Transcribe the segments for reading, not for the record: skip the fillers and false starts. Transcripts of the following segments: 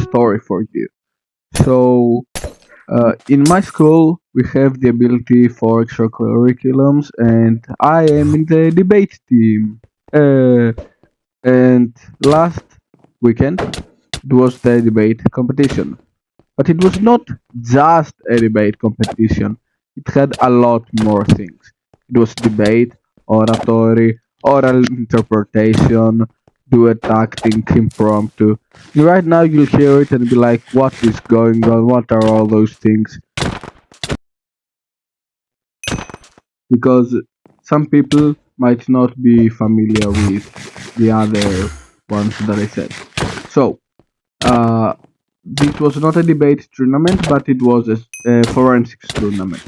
story for you. So, in my school, we have the ability for extracurriculums, and I am in the debate team. Uh, and last weekend, it was the debate competition. But it was not just a debate competition, it had a lot more things. It was debate, oratory, oral interpretation, duet acting, impromptu. And right now you'll hear it and be like, what is going on? What are all those things? Because some people might not be familiar with the other ones that I said. So, uh, this was not a debate tournament, but it was a forensics tournament.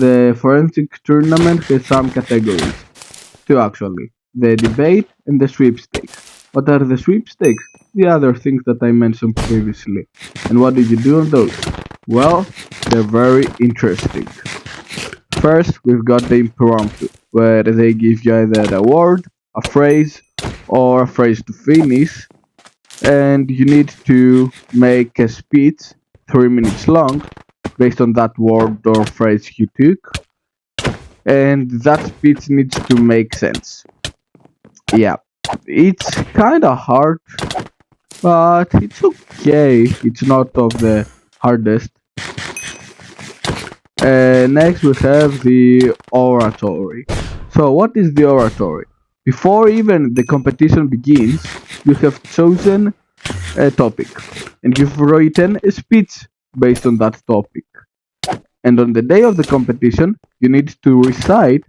The forensic tournament has some categories, two actually: the debate and the sweepstakes. What are the sweepstakes? The other things that I mentioned previously. And what did you do on those? Well, they're very interesting. First, we've got the impromptu, where they give you either a word, a phrase, or a phrase to finish, and you need to make a speech 3 minutes long based on that word or phrase you took, and that speech needs to make sense. Yeah, it's kinda hard, but it's okay. It's not of the hardest. Next, we have the oratory. So, what is the oratory? Before even the competition begins, you have chosen a topic and you've written a speech based on that topic. And on the day of the competition, you need to recite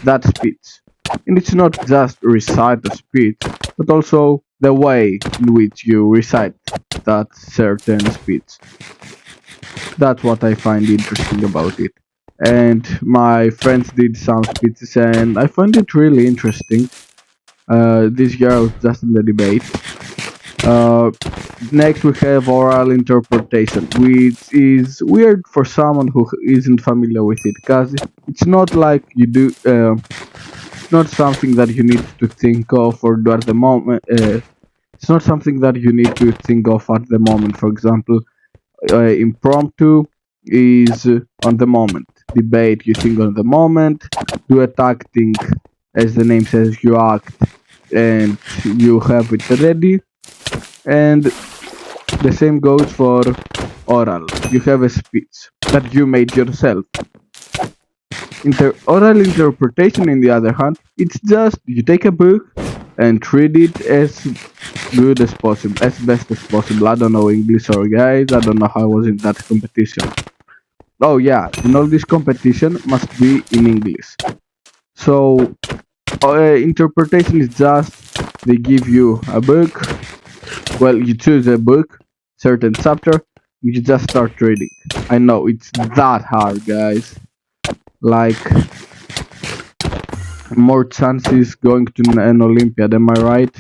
that speech. And it's not just recite a speech, but also the way in which you recite that certain speech. That's what I find interesting about it. And my friends did some speeches, and I find it really interesting. This year I was just in the debate. Uh, Next, we have oral interpretation, which is weird for someone who isn't familiar with it, because it's not like you do. It's not something that you need to think of or do at the moment. It's not something that you need to think of at the moment. For example, impromptu is on the moment. Debate, you think on the moment. Duet acting, as the name says, you act and you have it ready. And the same goes for oral. You have a speech that you made yourself. Oral interpretation, in the other hand, it's just you take a book and read it as good as possible, as best as possible. I don't know English, sorry guys. I don't know how I was in that competition. Oh yeah, in all this competition must be in English. So interpretation is just they give you a book. Well, you choose a book, certain chapter, you just start reading. I know it's that hard, guys. Like more chances going to an Olympiad, am I right?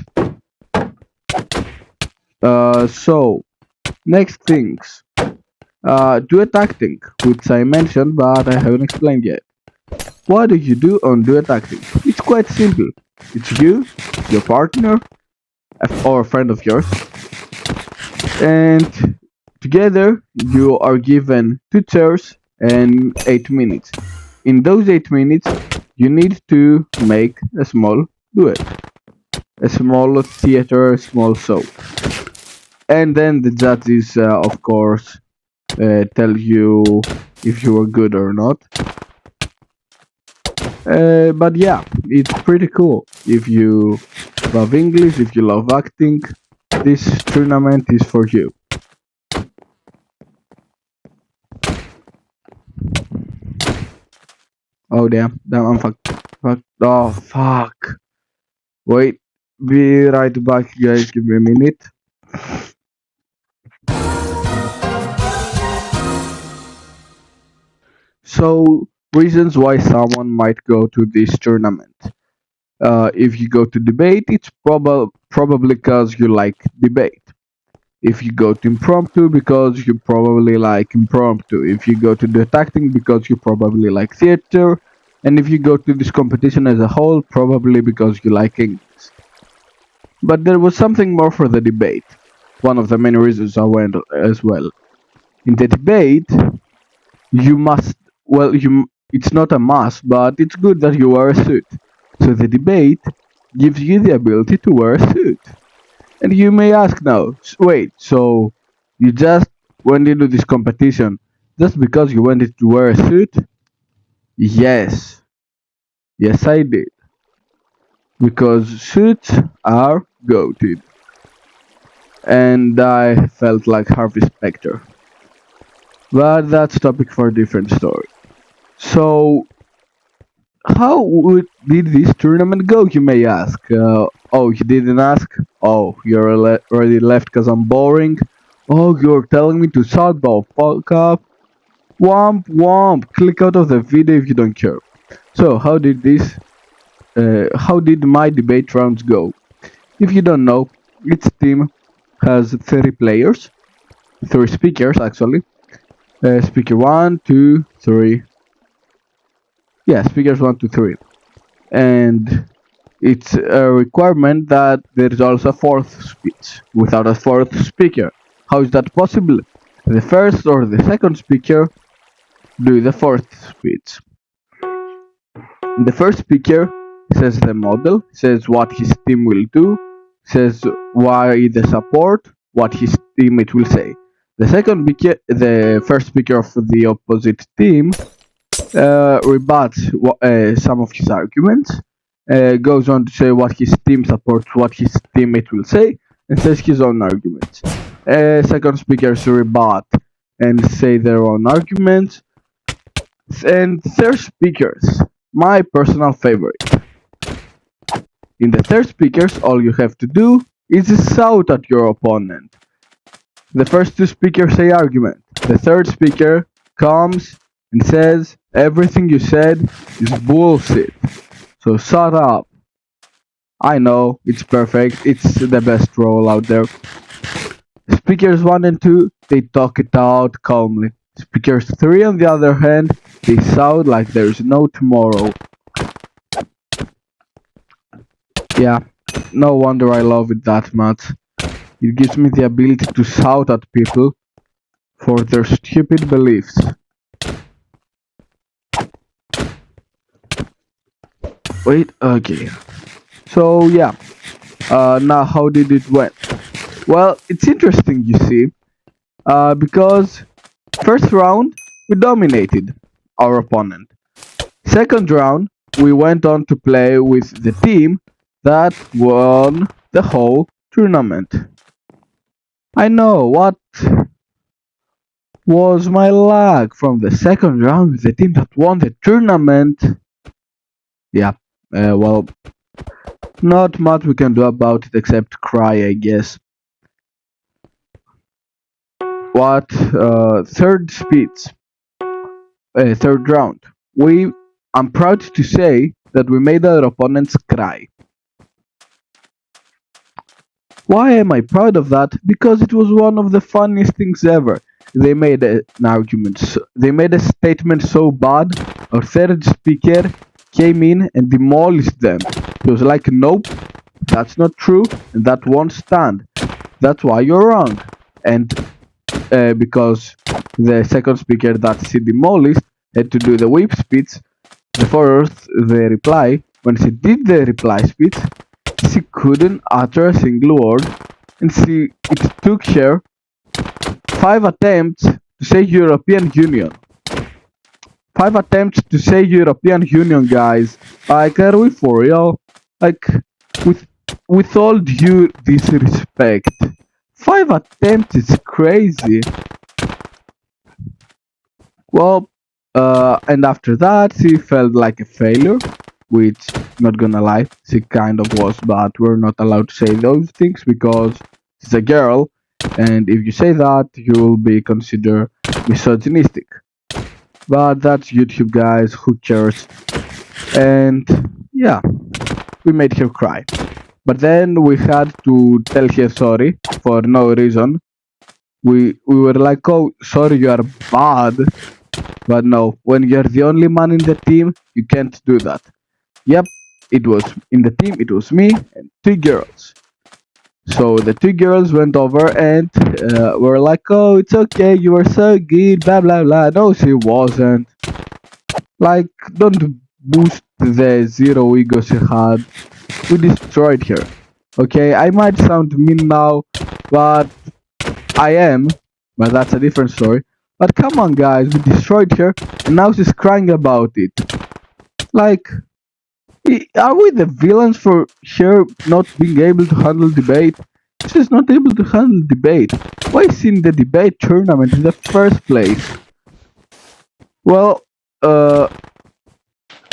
So next things. Duet acting, which I mentioned but I haven't explained yet. What do you do on duet acting? It's quite simple. It's you, your partner, or a friend of yours, and together you are given two chairs and 8 minutes. In those 8 minutes, you need to make a small duet, a small theater, a small show. And then the judges, of course, tell you if you are good or not. But yeah, it's pretty cool. If you love English, if you love acting, this tournament is for you. Oh damn, I'm fucked. Oh fuck. Wait, be right back, guys. Give me a minute. So, reasons why someone might go to this tournament. If you go to debate, it's probably because you like debate. If you go to impromptu, because you probably like impromptu. If you go to the acting, because you probably like theater. And if you go to this competition as a whole, probably because you like English. But there was something more for the debate. one of the many reasons I went as well. In the debate, you must, well, it's not a must, but it's good that you wear a suit. So the debate gives you the ability to wear a suit. And you may ask now, wait, so you just went into this competition just because you wanted to wear a suit? Yes, yes I did. Because suits are goated. And I felt like Harvey Specter. But that's topic for a different story. So, did this tournament go, you may ask? Oh, you didn't ask? Oh, you're already left because I'm boring? Oh, you're telling me to shut the fuck up? Womp womp! Click out of the video if you don't care. So, how did my debate rounds go? If you don't know, each team has 30 players, 3 speakers actually. Speaker 1, 2, 3. Yeah, speakers 1, 2, 3. And it's a requirement that there is also a fourth speech. Without a fourth speaker, how is that possible? The first or the second speaker do the fourth speech. The first speaker says the model, says what his team will do, says why the support, what his teammate will say. The first speaker of the opposite team rebuts some of his arguments, goes on to say what his team supports, what his teammate will say, and says his own arguments. Second speakers rebut and say their own arguments. And third speakers, my personal favorite. In the third speakers, all you have to do is shout at your opponent. The first two speakers say argument. The third speaker comes and says everything you said is bullshit. So shut up. I know, it's perfect, it's the best role out there. Speakers 1 and 2, they talk it out calmly. Speakers 3 on the other hand, they sound like there's no tomorrow. Yeah, no wonder I love it that much. It gives me the ability to shout at people for their stupid beliefs. Wait, okay. So yeah, now how did it went? Well, it's interesting, you see, because first round we dominated our opponent. Second round we went on to play with the team that won the whole tournament. I know, what was my lag from the second round with the team that won the tournament? Yeah, well, not much we can do about it except cry, I guess. What? Third round. I'm proud to say that we made our opponents cry. Why am I proud of that? Because it was one of the funniest things ever. They made they made a statement so bad, our third speaker came in and demolished them. He was like, nope, that's not true, and that won't stand. That's why you're wrong. And because the second speaker that she demolished had to do the whip speech, the reply, when she did the reply speech, she couldn't utter a single word, and it took her 5 attempts to say European Union. 5 attempts to say European Union, guys. Like, are we for real? Like, with all due disrespect, 5 attempts is crazy. Well, and after that, she felt like a failure, which, not gonna lie, she kind of was, but we're not allowed to say those things because she's a girl, and if you say that, you'll be considered misogynistic. But that's YouTube, guys, who cares? And yeah, we made her cry. But then we had to tell her sorry for no reason. We were like, oh, sorry, you are bad. But no, when you're the only man in the team, you can't do that. Yep, it was in the team, it was me and 2 girls. So the two girls went over and were like, "Oh, it's okay, you were so good, blah blah blah." No, she wasn't. Like, don't boost the zero ego she had. We destroyed her. Okay, I might sound mean now, but I am, but that's a different story. But come on, guys, we destroyed her, and now she's crying about it. Like, are we the villains for her not being able to handle debate? She's not able to handle debate. Why is she in the debate tournament in the first place? Well,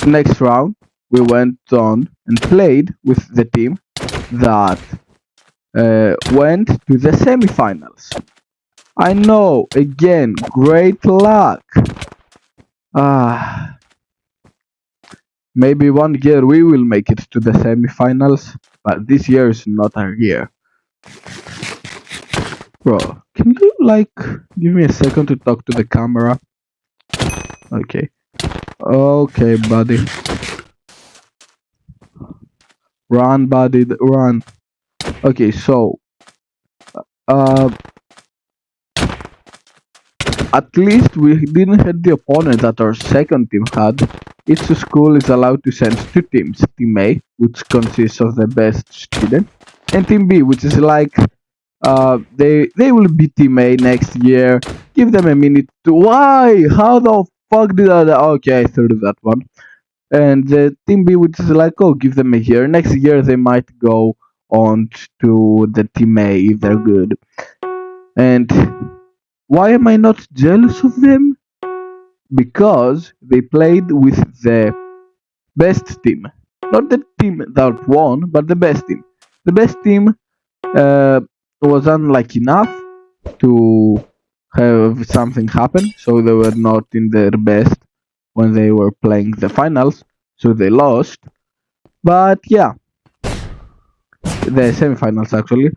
next round we went on and played with the team that went to the semifinals. I know, again, great luck. Ah, maybe one year we will make it to the semifinals, but this year is not our year. Bro, can you like give me a second to talk to the camera? Okay. Okay, buddy. Run, buddy, run. Okay, so uh at least we didn't have the opponent that our second team had. Each school is allowed to send two teams, Team A, which consists of the best student, and Team B, which is like they will be Team A next year. Give them a minute to why? How the fuck did I? Okay, I threw that one. And the Team B, which is like, oh, give them a year. Next year they might go on to the Team A if they're good. And why am I not jealous of them? Because they played with the best team. Not the team that won, but the best team. The best team uh, was unlucky enough to have something happen, so they were not in their best when they were playing the finals, so they lost. But yeah, the semifinals actually.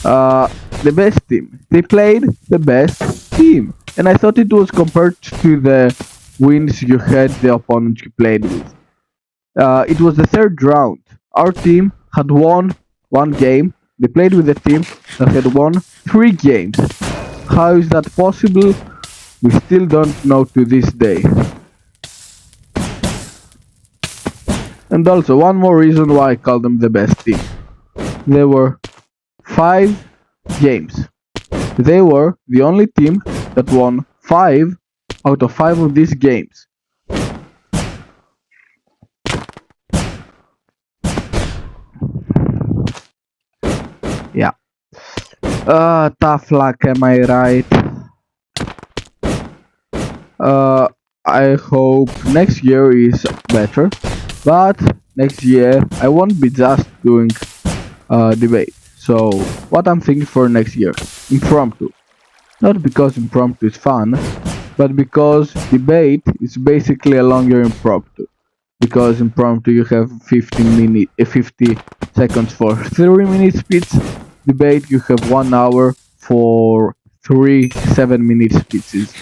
Uh, the best team. They played the best team, and I thought it was compared to the wins you had the opponent you played with. It was the third round. Our team had won one game. They played with a team that had won three games. How is that possible? We still don't know to this day. And also, one more reason why I call them the best team. There were 5 games. They were the only team that won 5 out of 5 of these games. Yeah. Tough luck, am I right? I hope next year is better, but next year I won't be just doing debate. So what I'm thinking for next year, impromptu. Not because impromptu is fun, but because debate is basically a longer impromptu. Because impromptu you have 50 seconds for 3 minute speeches. Debate you have 1 hour for 3 7 minute speeches.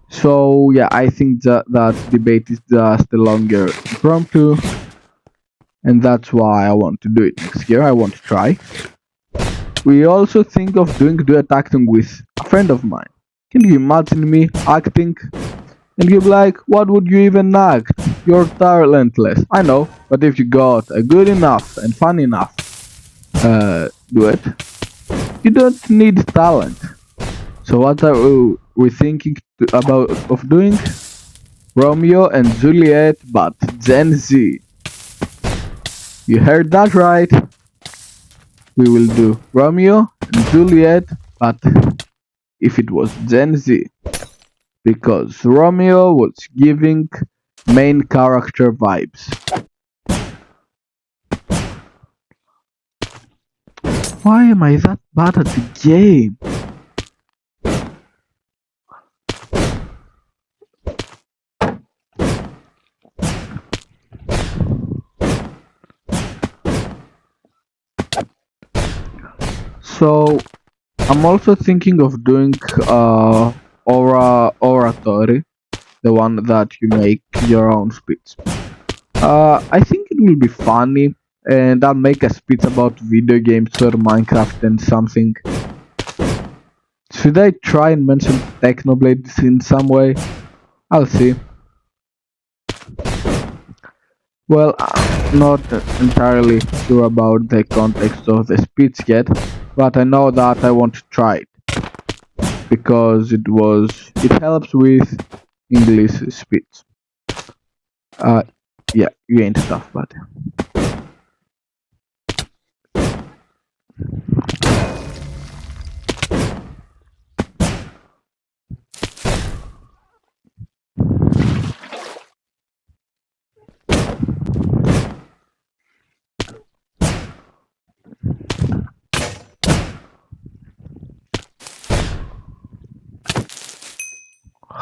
So yeah, I think that debate is just a longer impromptu, and that's why I want to do it next year. I want to try. We also think of doing duet acting with a friend of mine. Can you imagine me acting? And you'll be like, what would you even act? You're talentless. I know, but if you got a good enough and fun enough duet, you don't need talent. So what are we thinking about of doing? Romeo and Juliet, but Gen Z. You heard that right. We will do Romeo and Juliet, but if it was Gen Z. Because Romeo was giving main character vibes. Why am I that bad at the game? So I'm also thinking of doing oratory, the one that you make your own speech. I think it will be funny. and I'll make a speech about video games or Minecraft and something. Should I try and mention Technoblades in some way? I'll see. Well, I'm not entirely sure about the context of the speech yet, but I know that I want to try it because it helps with English speech. Uh, yeah, you ain't stuff, but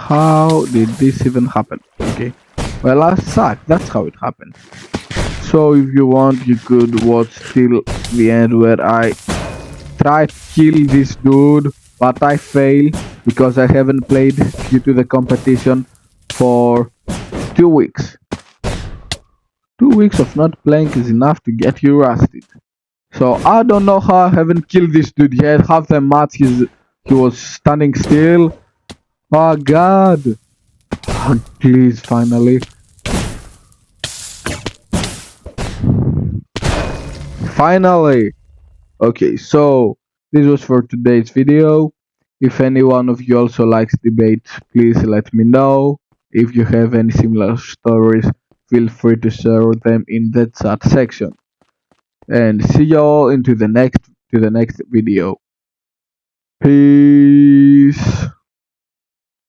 how did this even happen? Okay, well, I suck. That's how it happened. So if you want, you could watch till the end where I try to kill this dude, but I fail because I haven't played due to the competition for 2 weeks. 2 weeks of not playing is enough to get you rusted. So I don't know how I haven't killed this dude yet. Half the match he was standing still. Oh god. Oh, please, finally. Finally! Okay, so this was for today's video. If any one of you also likes debates, please let me know. If you have any similar stories, feel free to share them in the chat section. And see you all into the next video. Peace.